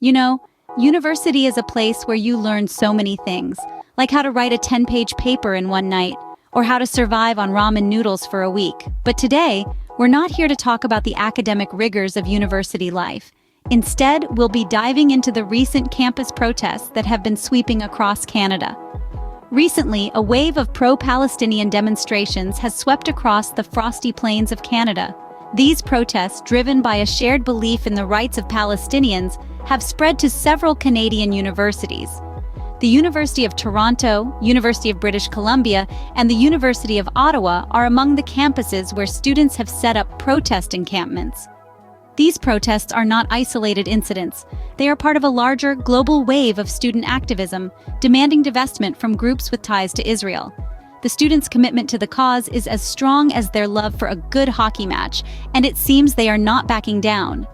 You know, university is a place where you learn so many things, like how to write a 10-page paper in one night, or how to survive on ramen noodles for a week. But today, we're not here to talk about the academic rigors of university life. Instead, we'll be diving into the recent campus protests that have been sweeping across Canada. Recently, a wave of pro-Palestinian demonstrations has swept across the frosty plains of Canada. These protests, driven by a shared belief in the rights of Palestinians, have spread to several Canadian universities. The University of Toronto, University of British Columbia, and the University of Ottawa are among the campuses where students have set up protest encampments. These protests are not isolated incidents. They are part of a larger, global wave of student activism, demanding divestment from groups with ties to Israel. The students' commitment to the cause is as strong as their love for a good hockey match, and it seems they are not backing down.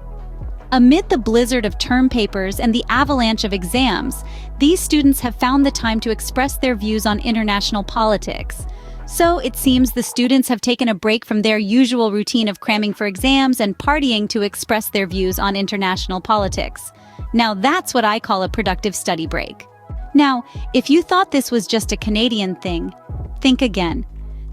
Amid the blizzard of term papers and the avalanche of exams, these students have found the time to express their views on international politics. So it seems the students have taken a break from their usual routine of cramming for exams and partying to express their views on international politics. Now that's what I call a productive study break. Now, if you thought this was just a Canadian thing, think again.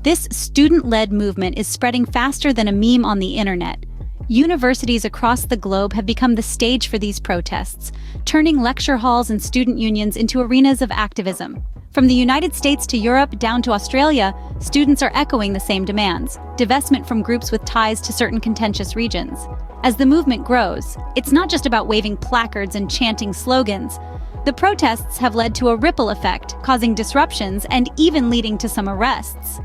This student-led movement is spreading faster than a meme on the internet. Universities across the globe have become the stage for these protests, turning lecture halls and student unions into arenas of activism. From the United States to Europe down to Australia, students are echoing the same demands: divestment from groups with ties to certain contentious regions. As the movement grows, it's not just about waving placards and chanting slogans. The protests have led to a ripple effect, causing disruptions and even leading to some arrests.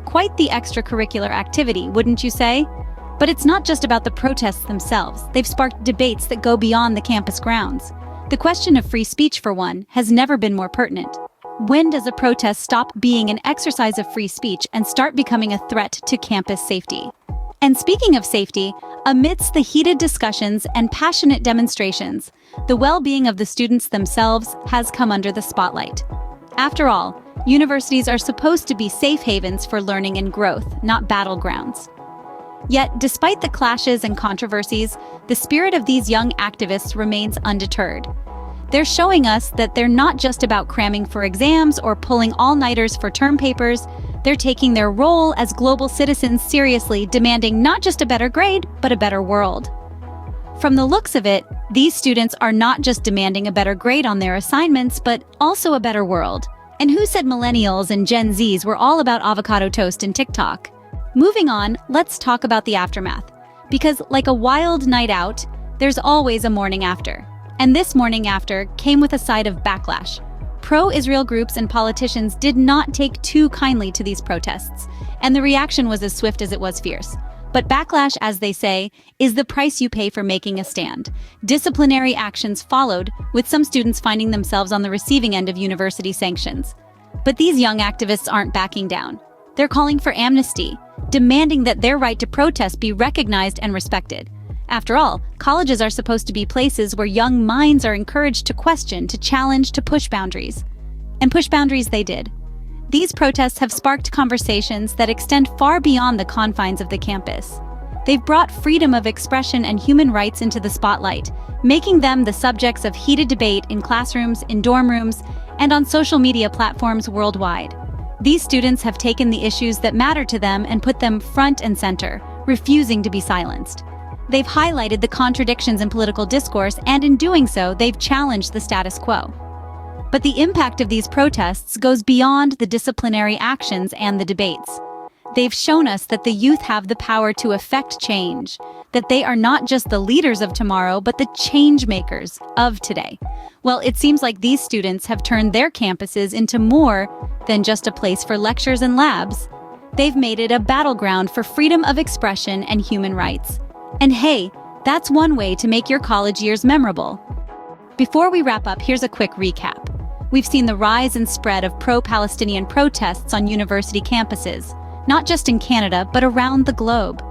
Quite the extracurricular activity, wouldn't you say? But it's not just about the protests themselves. They've sparked debates that go beyond the campus grounds. The question of free speech, for one, has never been more pertinent. When does a protest stop being an exercise of free speech and start becoming a threat to campus safety? And speaking of safety, amidst the heated discussions and passionate demonstrations, the well-being of the students themselves has come under the spotlight. After all, universities are supposed to be safe havens for learning and growth, not battlegrounds. Yet, despite the clashes and controversies, the spirit of these young activists remains undeterred. They're showing us that they're not just about cramming for exams or pulling all-nighters for term papers. They're taking their role as global citizens seriously, demanding not just a better grade, but a better world. From the looks of it, these students are not just demanding a better grade on their assignments, but also a better world. And who said millennials and Gen Zs were all about avocado toast and TikTok? Moving on, let's talk about the aftermath. Because like a wild night out, there's always a morning after. And this morning after came with a side of backlash. Pro-Israel groups and politicians did not take too kindly to these protests, and the reaction was as swift as it was fierce. But backlash, as they say, is the price you pay for making a stand. Disciplinary actions followed, with some students finding themselves on the receiving end of university sanctions. But these young activists aren't backing down. They're calling for amnesty, demanding that their right to protest be recognized and respected. After all, colleges are supposed to be places where young minds are encouraged to question, to challenge, to push boundaries. And push boundaries they did. These protests have sparked conversations that extend far beyond the confines of the campus. They've brought freedom of expression and human rights into the spotlight, making them the subjects of heated debate in classrooms, in dorm rooms, and on social media platforms worldwide. These students have taken the issues that matter to them and put them front and center, refusing to be silenced. They've highlighted the contradictions in political discourse, and in doing so, they've challenged the status quo. But the impact of these protests goes beyond the disciplinary actions and the debates. They've shown us that the youth have the power to effect change, that they are not just the leaders of tomorrow, but the change makers of today. Well, it seems like these students have turned their campuses into more than just a place for lectures and labs. They've made it a battleground for freedom of expression and human rights. And hey, that's one way to make your college years memorable. Before we wrap up, here's a quick recap. We've seen the rise and spread of pro-Palestinian protests on university campuses, not just in Canada, but around the globe.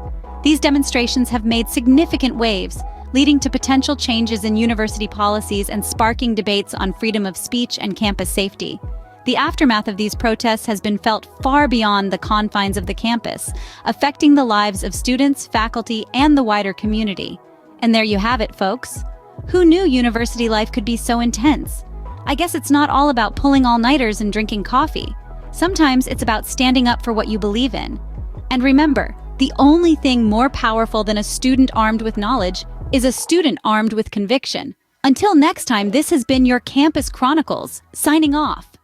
These demonstrations have made significant waves, leading to potential changes in university policies and sparking debates on freedom of speech and campus safety. The aftermath of these protests has been felt far beyond the confines of the campus, affecting the lives of students, faculty, and the wider community. And there you have it, folks. Who knew university life could be so intense? I guess it's not all about pulling all-nighters and drinking coffee. Sometimes it's about standing up for what you believe in. And remember, the only thing more powerful than a student armed with knowledge is a student armed with conviction. Until next time, this has been your Campus Chronicles, signing off.